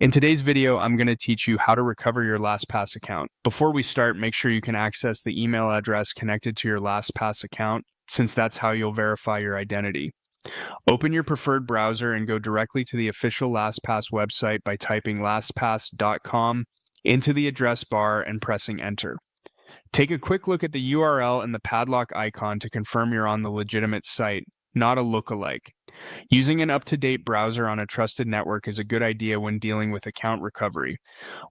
In today's video, I'm going to teach you how to recover your LastPass account. Before we start, make sure you can access the email address connected to your LastPass account, since that's how you'll verify your identity. Open your preferred browser and go directly to the official LastPass website by typing lastpass.com into the address bar and pressing enter. Take a quick look at the URL and the padlock icon to confirm you're on the legitimate site, not a lookalike. Using an up-to-date browser on a trusted network is a good idea when dealing with account recovery.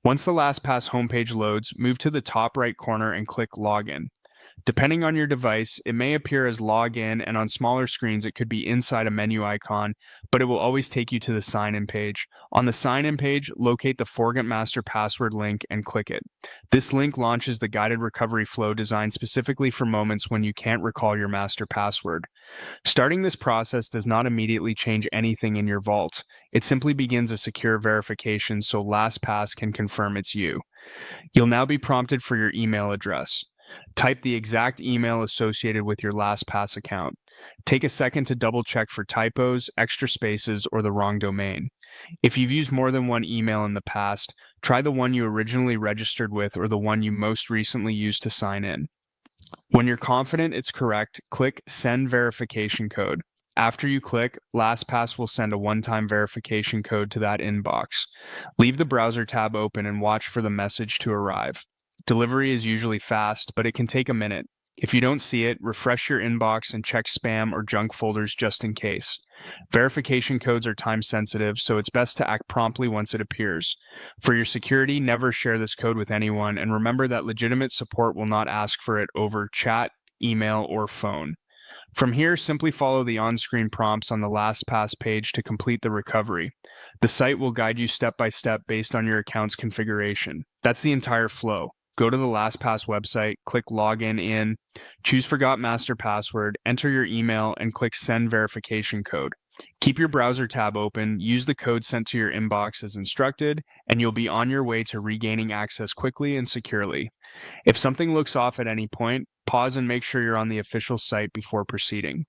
Once the LastPass homepage loads, move to the top right corner and click Login. Depending on your device, it may appear as Login, and on smaller screens it could be inside a menu icon, but it will always take you to the sign-in page. On the sign-in page, locate the Forget Master Password link and click it. This link launches the guided recovery flow designed specifically for moments when you can't recall your master password. Starting this process does not immediately change anything in your vault. It simply begins a secure verification so LastPass can confirm it's you. You'll now be prompted for your email address. Type the exact email associated with your LastPass account. Take a second to double check for typos, extra spaces, or the wrong domain. If you've used more than one email in the past, try the one you originally registered with or the one you most recently used to sign in. When you're confident it's correct, click Send Verification Code. After you click, LastPass will send a one-time verification code to that inbox. Leave the browser tab open and watch for the message to arrive. Delivery is usually fast, but it can take a minute. If you don't see it, refresh your inbox and check spam or junk folders just in case. Verification codes are time sensitive, so it's best to act promptly once it appears. For your security, never share this code with anyone, and remember that legitimate support will not ask for it over chat, email, or phone. From here, simply follow the on-screen prompts on the LastPass page to complete the recovery. The site will guide you step by step based on your account's configuration. That's the entire flow. Go to the LastPass website, click Login in, choose Forgot Master Password, enter your email, and click Send Verification Code. Keep your browser tab open, use the code sent to your inbox as instructed, and you'll be on your way to regaining access quickly and securely. If something looks off at any point, pause and make sure you're on the official site before proceeding.